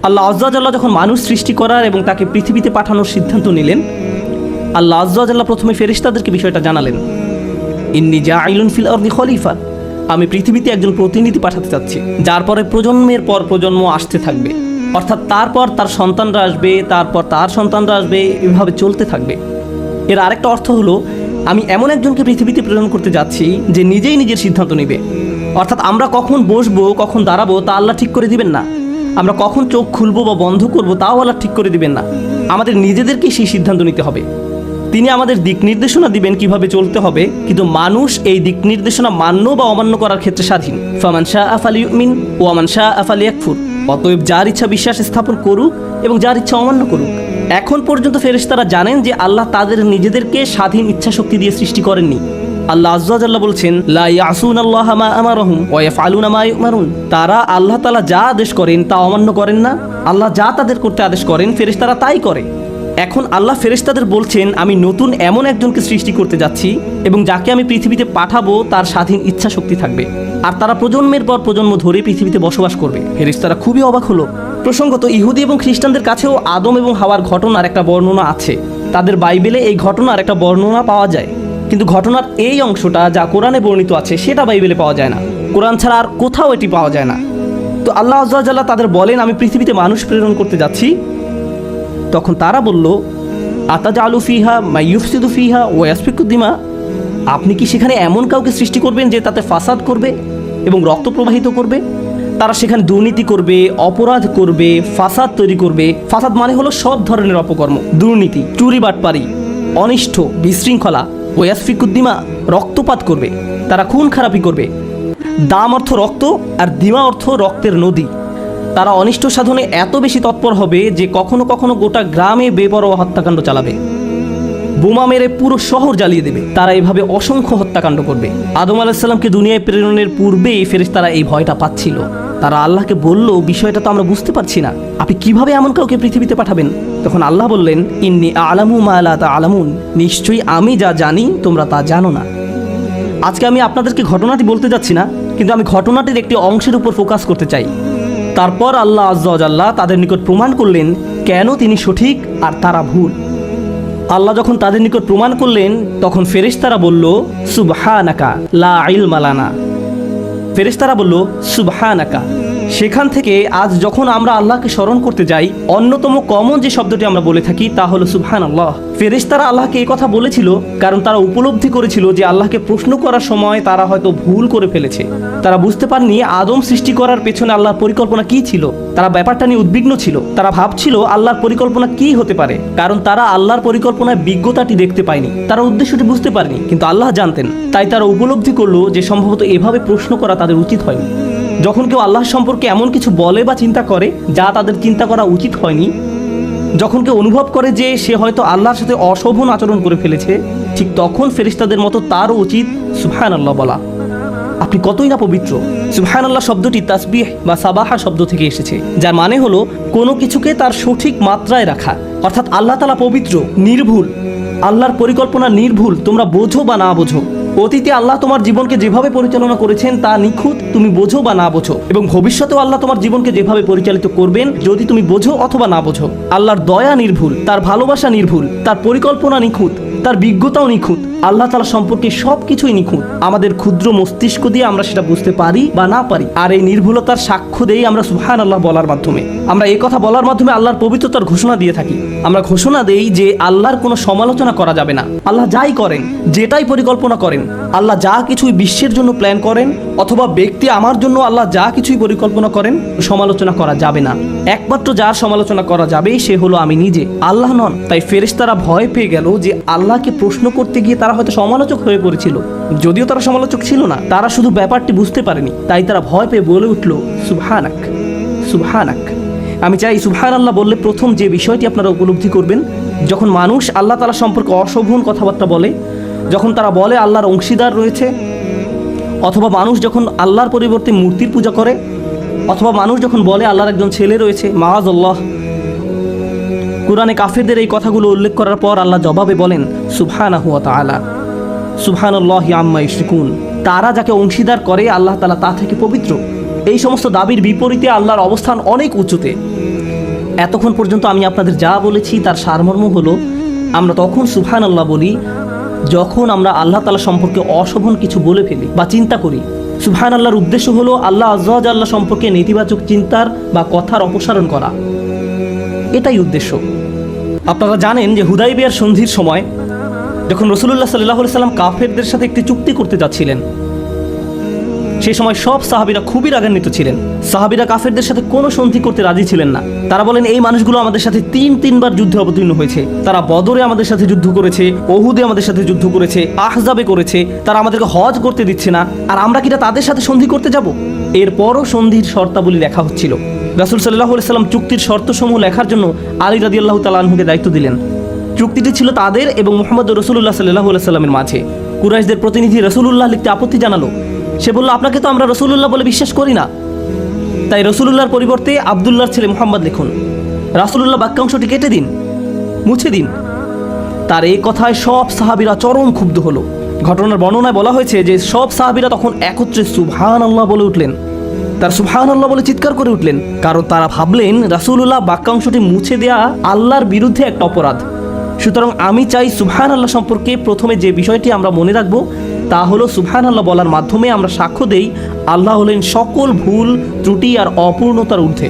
আল্লাহ আজ্জা ওয়া জাল্লা যখন মানুষ সৃষ্টি করার এবং তাকে পৃথিবীতে পাঠানোর সিদ্ধান্ত নিলেন, আল্লাহ আজ্জা ওয়া জাল্লা প্রথমে ফেরেশতাদেরকে বিষয়টা জানালেন, ইন্নী জাইলুন ফিল আরদি খলিফা, আমি পৃথিবীতে একজন প্রতিনিধি পাঠাতে চাচ্ছি, যার পরে প্রজন্মের পর প্রজন্ম আসতে থাকবে, অর্থাৎ তারপর তার সন্তানরা আসবে, তারপর তার সন্তানরা আসবে, এভাবে চলতে থাকবে। এর আরেকটা অর্থ হলো, আমি এমন একজনকে পৃথিবীতে প্রেরণ করতে যাচ্ছি যে নিজেই নিজের সিদ্ধান্ত নেবে। অর্থাৎ আমরা কখন বসবো, কখন দাঁড়াবো তা আল্লাহ ঠিক করে দিবেন না, আমরা কখন চোখ খুলবো বা বন্ধ করবো তাও আল্লাহ ঠিক করে দিবেন না, আমাদের নিজেদেরকেই সেই সিদ্ধান্ত নিতে হবে। তিনি আমাদের দিক নির্দেশনা দিবেন কিভাবে চলতে হবে, কিন্তু মানুষ এই দিক নির্দেশনা মান্য বা অমান্য করার ক্ষেত্রে স্বাধীন। ফামান শাআ ফালিউমিন ওয়া মান শাআ ফালিয়াকফুর, অতএব যার ইচ্ছা বিশ্বাস স্থাপন করুক এবং যার ইচ্ছা অমান্য করুক। এখন পর্যন্ত ফেরেশতারা জানেন যে আল্লাহ তাদের নিজেদেরকে স্বাধীন ইচ্ছা শক্তি দিয়ে সৃষ্টি করেননি। আল্লাহ আজ্জা ওয়া জাল্লা বলছেন, লা ইয়াসুনাল্লাহা মা আমারহুম ওয়া ইয়াফআলুনা মা ইউমারুন, তারা আল্লাহ তাআলা যা আদেশ করেন তা অমান্য করেন না, আল্লাহ যা তাদের করতে আদেশ করেন ফেরেশতারা তাই করে। এখন আল্লাহ ফেরেশতাদের বলছেন, আমি নতুন এমন একজনকে সৃষ্টি করতে যাচ্ছি এবং যাকে আমি পৃথিবীতে পাঠাবো তার স্বাধীন ইচ্ছা শক্তি থাকবে, আর তারা প্রজন্মের পর প্রজন্ম ধরে পৃথিবীতে বসবাস করবে। ফেরেশতারা খুবই অবাক হলো। প্রসঙ্গত, ইহুদি এবং খ্রিস্টানদের কাছেও আদম এবং হাওয়ার ঘটনার একটা বর্ণনা আছে, তাদের বাইবেলে এই ঘটনার একটা বর্ণনা পাওয়া যায়, কিন্তু ঘটনার এই অংশটা যা কোরআনে বর্ণিত আছে সেটা বাইবেলে পাওয়া যায় না, কোরআন ছাড়া আর কোথাও এটি পাওয়া যায় না। তো আল্লাহ আজ্জা ওয়া জাল্লা তাদের বলেন, আমি পৃথিবীতে মানুষ প্রেরণ করতে যাচ্ছি। তখন তারা বলল, আতাজালু ফিহা মা ইউফসিদু ফিহা ওয়া ইয়াসফিকু দিমা, আপনি কি সেখানে এমন কাউকে সৃষ্টি করবেন যে তাতে ফাসাদ করবে এবং রক্ত প্রবাহিত করবে? তারা সেখানে দুর্নীতি করবে, অপরাধ করবে, ফাসাদ তৈরি করবে। ফাসাদ মানে হলো সব ধরনের অপকর্ম, দুর্নীতি, চুরি বাটপারি, অনিষ্ঠ, বিশৃঙ্খলা। ওয়া ইয়াসফিকু দিমা, রক্তপাত করবে, তারা খুন খারাপি করবে। দাম অর্থ রক্ত আর দিমা অর্থ রক্তের নদী। তারা অনিষ্ট সাধনে এত বেশি তৎপর হবে যে কখনো কখনো গোটা গ্রামে বেপরোয়া হত্যাকাণ্ড চালাবে, বোমা মেরে পুরো শহর জ্বালিয়ে দেবে। তারা এইভাবে অসংখ্য হত্যাকাণ্ড করবে। আদম আলাইহিস সালামকে দুনিয়ায় প্রেরণের পূর্বেই ফেরেশতারা এই ভয়টা পাচ্ছিল। তারা আল্লাহকে বলল, বিষয়টা তো আমরা বুঝতে পারছি না, আপনি কিভাবে এমন কাউকে পৃথিবীতে পাঠাবেন? তখন আল্লাহ বললেন, ইন্নী আ'লামু মা লা তা'লামুন, নিশ্চয়ই আমি যা জানি তোমরা তা জানো না। আজকে আমি আপনাদেরকে ঘটনাটি বলতে যাচ্ছি না, কিন্তু আমি ঘটনাটির একটি অংশের উপর ফোকাস করতে চাই। তারপর আল্লাহ আজ্জা ওয়া জাল্লা তাদের নিকট প্রমাণ করলেন কেন তিনি সঠিক আর তারা ভুল। আল্লাহ যখন তাদের নিকট প্রমাণ করলেন, তখন ফেরেশতারা বলল, সুবহানাকা লা ইলমা লানা। ফেরেশতারা বলল, সুবহানাকা। সেখান থেকে আজ যখন আমরা আল্লাহকে স্মরণ করতে যাই, অন্যতম কমন যে শব্দটি আমরা বলে থাকি তা হলো সুবহানাল্লাহ। ফেরেশতারা আল্লাহকে এই কথা বলেছিল কারণ তারা উপলব্ধি করেছিল যে আল্লাহকে প্রশ্ন করার সময় তারা হয়তো ভুল করে ফেলেছে। তারা বুঝতে পারেনি আদম সৃষ্টি করার পেছনে আল্লাহর পরিকল্পনা কি ছিল। তারা ব্যাপারটা নিয়ে উদ্বিগ্ন ছিল। তারা ভাবছিল আল্লাহর পরিকল্পনা কি হতে পারে, কারণ তারা আল্লাহর পরিকল্পনায় বিজ্ঞতাটি দেখতে পায়নি, তারা উদ্দেশ্যটি বুঝতে পারেনি, কিন্তু আল্লাহ জানতেন। তাই তারা উপলব্ধি করলো যে সম্ভবত এভাবে প্রশ্ন করা তাদের উচিত হয়নি। যখন কেউ আল্লাহ সম্পর্কে এমন কিছু বলে বা চিন্তা করে যা তাদের চিন্তা করা উচিত হয়নি, যখন কেউ অনুভব করে যে সে হয়তো আল্লাহর সাথে অশোভন আচরণ করে ফেলেছে, ঠিক তখন ফেরেশতাদের মতো তারও উচিত সুবহানাল্লাহ বলা। আপনি কতই না পবিত্র। সুবহানাল্লাহ শব্দটি তাসবিহ বা সাবাহা শব্দ থেকে এসেছে, যার মানে হলো কোনো কিছুকে তার সঠিক মাত্রায় রাখা। অর্থাৎ আল্লাহ তাআলা পবিত্র, নির্ভুল। আল্লাহর পরিকল্পনা নির্ভুল, তোমরা বোঝো বা না বোঝো। অতীতে আল্লাহ তোমার জীবনকে যেভাবে পরিচালনা করেছেন তা নিখুঁত, তুমি বোঝো বা না বোঝো, এবং ভবিষ্যতেও আল্লাহ তোমার জীবনকে যেভাবে পরিচালিত করবেন যদি তুমি বোঝো অথবা না বোঝো। আল্লাহর দয়া নির্ভুল, তার ভালোবাসা নির্ভুল, তার পরিকল্পনা নিখুঁত, তার বিজ্ঞতাও নিখুঁত। আল্লাহ তাআলা সম্পর্কে সব কিছুই নিখুঁত। আমাদের ক্ষুদ্র মস্তিষ্ক দিয়ে আমরা সেটা বুঝতে পারি বা না পারি, আর এই নির্ভুলতার সাক্ষ্য দেই আমরা সুবহানাল্লাহ বলার মাধ্যমে। আমরা এই কথা বলার মাধ্যমে আল্লাহর পবিত্রতার ঘোষণা দিয়ে থাকি। আমরা ঘোষণা দেই যে আল্লাহর কোনো সমালোচনা করা যাবে না। আল্লাহ যাই করেন, যেটাই পরিকল্পনা করেন, আল্লাহ যা কিছুই বিশ্বের জন্য প্ল্যান করেন, অথবা ব্যক্তি আমার জন্য আল্লাহ যা কিছুই পরিকল্পনা করেন, সমালোচনা করা যাবে না। একমাত্র যার সমালোচনা করা যাবে সে হলো আমি নিজে, আল্লাহ নন। তাই ফেরেশতারা ভয় পেয়ে গেল যে আল্লাহকে প্রশ্ন করতে গিয়ে তারা হয়তো সমালোচক হয়ে পড়েছিল। যদিও তারা সমালোচক ছিল না, তারা শুধু ব্যাপারটি বুঝতে পারেনি। তাই তারা ভয় পেয়ে বলে উঠল, সুবহানাক, সুবহানাক। আমি চাই সুবহানাল্লাহ বললে প্রথম যে বিষয়টি আপনারা উপলব্ধি করবেন, যখন মানুষ আল্লাহ তাআলা সম্পর্কে অশোভন কথাবার্তা বলে, যখন তারা বলে আল্লাহর অংশীদার রয়েছে, অথবা মানুষ যখন আল্লাহর পরিবর্তে মূর্তির পূজা করে, অথবা মানুষ যখন বলে আল্লাহর একজন ছেলে রয়েছে, মাআযাল্লাহ, কুরআনে কাফেরদের এই কথাগুলো উল্লেখ করার পর আল্লাহ জবাবে বলেন, সুবহানাহু ওয়া তাআলা, সুবহানাল্লাহি আম্মা ইউশরিকুন। তারা যাকে অংশীদার করে আল্লাহ তাআলা তা থেকে পবিত্র। এই সমস্ত দাবির বিপরীতে আল্লাহর অবস্থান অনেক উঁচুতে। এতক্ষণ পর্যন্ত আমি আপনাদের যা বলেছি তার সারমর্ম হলো, আমরা তখন সুবহানাল্লাহ বলি যখন আমরা আল্লাহ তাআলা সম্পর্কে অশোভন কিছু বলে ফেলি বা চিন্তা করি। সুবহানাল্লাহর উদ্দেশ্য হলো আল্লাহ আযজা ওয়া জাল্লা সম্পর্কে নেতিবাচক চিন্তার বা কথার অপসারণ করা, এটাই উদ্দেশ্য। আপনারা জানেন যে হুদাইবিয়ার সন্ধির সময় যখন রাসূলুল্লাহ সাল্লাল্লাহু আলাইহি সাল্লাম কাফেরদের সাথে একটি চুক্তি করতে যাচ্ছিলেন, সেই সময় সব সাহাবীরা খুবই রাগান্বিত ছিলেন। সাহাবীরা কাফেরদের সাথে কোনো সন্ধি করতে রাজি ছিলেন না। তারা বলেন, এই মানুষগুলো আমাদের সাথে তিনবার যুদ্ধে অবতীর্ণ হয়েছে। তারা বদরে আমাদের সাথে যুদ্ধ করেছে, উহুদে আমাদের সাথে যুদ্ধ করেছে, আহজাবে করেছে। তারা আমাদেরকে হজ করতে দিচ্ছে না, আর আমরা কিনা তাদের সাথে সন্ধি করতে যাব? এরপরও সন্ধির শর্তাবলী লেখা হচ্ছিল। রাসূল সাল্লাল্লাহু আলাইহি সাল্লাম চুক্তির শর্তসমূহ লেখার জন্য আলী রাদিয়াল্লাহু তাআলা আনহুকে দায়িত্ব দিলেন। চুক্তিটি ছিল তাদের এবং মুহাম্মদ রাসূলুল্লাহ সাল্লাল্লাহু আলাইহি সাল্লামের মাঝে। কুরাইশদের প্রতিনিধি রাসূলুল্লাহ লিখতে আপত্তি জানালো। সে বলল, আপনাকে তো আমরা রাসূলুল্লাহ বলে বিশ্বাস করি না, তাই রাসূলুল্লাহর পরিবর্তে আব্দুল্লাহর ছেলে মুহাম্মদ লিখুন। রাসূলুল্লাহ বাক্যাংশটি কেটে দিন, মুছে দিন। তার এই কথায় সব সাহাবীরা চরম ক্ষুব্ধ হলো। ঘটনার বর্ণনায় বলা হয়েছে যে সব সাহাবীরা তখন একত্রে সুবহানাল্লাহ বলে উঠলেন। তার সুবহানাল্লাহ বলে চিৎকার করে উঠলেন, কারণ তারা ভাবলেন রাসূলুল্লাহ বাক্যাংশটি মুছে দেয়া আল্লাহর বিরুদ্ধে একটা অপরাধ। সুতরাং আমি চাই সুবহানাল্লাহ সম্পর্কে প্রথমে যে বিষয়টি আমরা মনে রাখবো তা হলো সুবহানাল্লাহ বলার মাধ্যমে আমরা সাক্ষ্য দেই আল্লাহ হলেন সকল ভুল, ত্রুটি আর অপূর্ণতার ঊর্ধ্বে।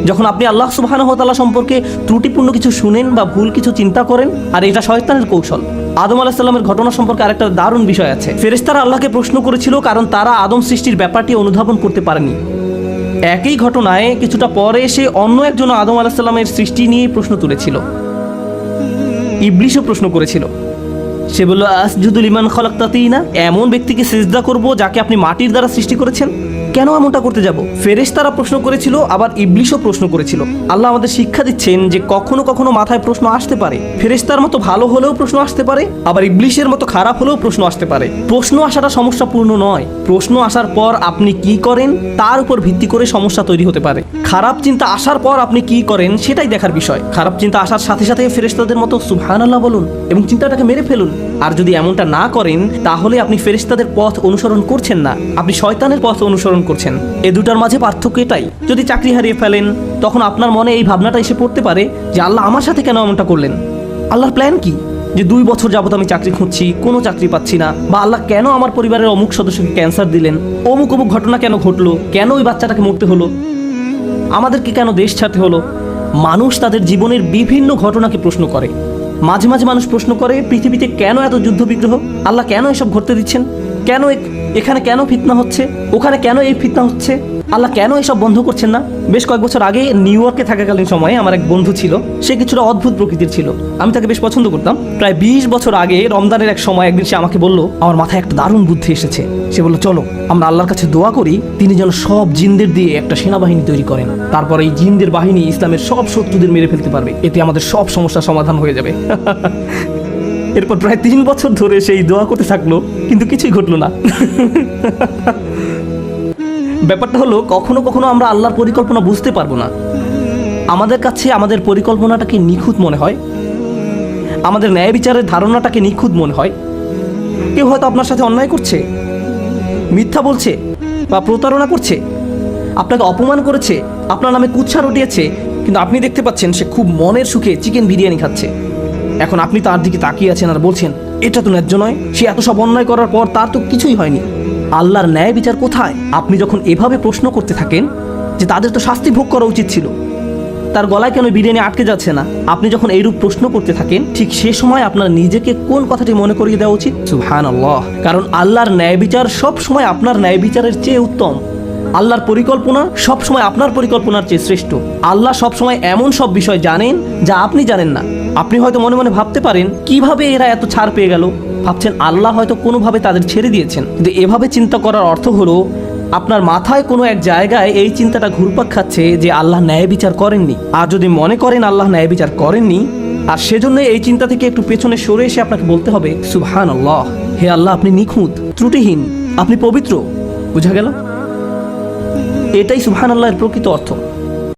যখন আপনি আল্লাহ সুবহানাহু ওয়া তাআলা সম্পর্কে ত্রুটিপূর্ণ কিছু শুনেন বা ভুল কিছু চিন্তা করেন, আর এটা শয়তানের কৌশল। আদম আলাইহিস সালামের ঘটনা সম্পর্কে আরেকটা দারুণ বিষয় আছে। ফেরেশতারা আল্লাহকে প্রশ্ন করেছিল কারণ তারা আদম সৃষ্টির ব্যাপারটি অনুধাবন করতে পারেনি। একই ঘটনায় কিছুটা পরে এসে অন্য একজন আদম আলাইহিস সালামের সৃষ্টি নিয়ে প্রশ্ন তুলেছিল। ইবলীসও প্রশ্ন করেছিল। সে বলল, আসজুদু লিমান খালাকতা তিনা, এমন ব্যক্তিকে সিজদা করব যাকে আপনি মাটির দ্বারা সৃষ্টি করেছেন? কেন এমনটা করতে যাব? ফেরেশতারা প্রশ্ন করেছিল, আবার ইবলীসও প্রশ্ন করেছিল। আল্লাহ আমাদের শিক্ষা দিচ্ছেন যে কখনো কখনো মাথায় প্রশ্ন আসতে পারে। ফেরেশতার মতো ভালো হলেও প্রশ্ন আসতে পারে, আবার ইবলীসের মতো খারাপ হলেও প্রশ্ন আসতে পারে। প্রশ্ন আসাটা সমস্যাপূর্ণ নয়, প্রশ্ন আসার পর আপনি কি করেন তার উপর ভিত্তি করে সমস্যা তৈরি হতে পারে। খারাপ চিন্তা আসার পর আপনি কি করেন সেটাই দেখার বিষয়। খারাপ চিন্তা আসার সাথে সাথে ফেরেশতাদের মতো সুবহানাল্লাহ বলুন এবং চিন্তাটাকে মেরে ফেলুন। আর যদি এমনটা না করেন তাহলে আপনি ফেরেশতাদের পথ অনুসরণ করছেন না, আপনি শয়তানের পথ অনুসরণ করছেন। এ দুটার মাঝে পার্থক্য এটাই। যদি চাকরি হারিয়ে ফেলেন তখন আপনার মনে এই ভাবনাটা এসে পড়তে পারে যে আল্লাহ আমার সাথে কেন এমনটা করলেন? আল্লাহর প্ল্যান কি? যে 2 বছর যাবত আমি চাকরি খুঁজছি, কোনো চাকরি পাচ্ছি না, বা আল্লাহ কেন আমার পরিবারের অমুক সদস্যকে ক্যান্সার দিলেন, অমুক ঘটনা কেন ঘটলো, কেন ওই বাচ্চাটাকে মরতে হলো, আমাদেরকে কেন দেশ ছাড়তে হলো? মানুষ তাদের জীবনের বিভিন্ন ঘটনাকে প্রশ্ন করে। মাঝে মাঝে মানুষ প্রশ্ন করে, পৃথিবীতে কেন এত যুদ্ধ বিগ্রহ? আল্লাহ কেন এসব ঘটতে দিচ্ছেন? কেন এখানে কেন ফিতনা হচ্ছে, ওখানে কেন এই ফিতনা হচ্ছে? আল্লাহ কেন এসব বন্ধ করছেন না? বেশ কয়েক বছর আগে নিউ ইয়র্কে থাকাকালীন সময়ে আমার এক বন্ধু ছিল। সে কিছুটা অদ্ভুত প্রকৃতির ছিল, আমি তাকে বেশ পছন্দ করতাম। প্রায় 20 বছর আগে রমজানের এক সময় একদিন সে আমাকে বলল, আমার মাথায় একটা দারুণ বুদ্ধি এসেছে। সে বলল, চলো আমরা আল্লাহর কাছে দোয়া করি তিনি যেন সব জিনদের দিয়ে একটা সেনাবাহিনী তৈরি করেন। তারপর এই জিনদের বাহিনী ইসলামের সব শত্রুদের মেরে ফেলতে পারবে, এতে আমাদের সব সমস্যার সমাধান হয়ে যাবে। এরপর প্রায় 3 বছর ধরে সেই দোয়া করতে থাকলো, কিন্তু কিছুই ঘটলো না। ব্যাপারটা হলো, কখনো কখনো আমরা আল্লাহর পরিকল্পনা বুঝতে পারবো না। আমাদের কাছে আমাদের পরিকল্পনাটাকে নিখুঁত মনে হয়, আমাদের ন্যায় বিচারের ধারণাটাকে নিখুঁত মনে হয়। কেউ হয়তো আপনার সাথে অন্যায় করছে, মিথ্যা বলছে বা প্রতারণা করছে, আপনাকে অপমান করেছে, আপনার নামে কুৎসা রটিয়েছে, কিন্তু আপনি দেখতে পাচ্ছেন সে খুব মনের সুখে চিকেন বিরিয়ানি খাচ্ছে। এখন আপনি তার দিকে তাকিয়ে আছেন আর বলছেন, এটা তো ন্যায্য নয়, সে এত সব অন্যায় করার পর তার তো কিছুই হয়নি। আল্লাহর ন্যায় বিচার কোথায়? আপনি যখন এভাবে প্রশ্ন করতে থাকেন যে তাদের তো শাস্তি ভোগ করা উচিত ছিল, তার গলায় কেন বিরিয়ানি আটকে যাচ্ছে না, আপনি যখন এইরূপ প্রশ্ন করতে থাকেন, ঠিক সে সময় আপনার নিজেকে কোন কথাটি মনে করিয়ে দেওয়া উচিত? সুবহানাল্লাহ। কারণ আল্লাহর ন্যায় বিচার সব সময় আপনার ন্যায় বিচারের চেয়ে উত্তম। আল্লাহর পরিকল্পনা সব সময় আপনার পরিকল্পনার চেয়ে শ্রেষ্ঠ। আল্লাহ সব সময় এমন সব বিষয় জানেন যা আপনি জানেন না। আপনি হয়তো মনে মনে ভাবতে পারেন, কিভাবে এরা এত ছাড় পেয়ে গেল? ভাবছেন আল্লাহ হয়তো কোনোভাবে তাদের ছেড়ে দিয়েছেন। কিন্তু এভাবে চিন্তা করার অর্থ হলো আপনার মাথায় কোনো এক জায়গায় এই চিন্তাটা ঘুরপাক খাচ্ছে যে আল্লাহ ন্যায় বিচার করেননি। আর যদি মনে করেন আল্লাহ ন্যায় বিচার করেননি, আর সেজন্য এই চিন্তা থেকে একটু পেছনে সরে এসে আপনাকে বলতে হবে, সুবহানাল্লাহ, হে আল্লাহ আপনি নিখুঁত, ত্রুটিহীন, আপনি পবিত্র। বুঝা গেল? এটাই সুবহানাল্লাহর প্রকৃত অর্থ।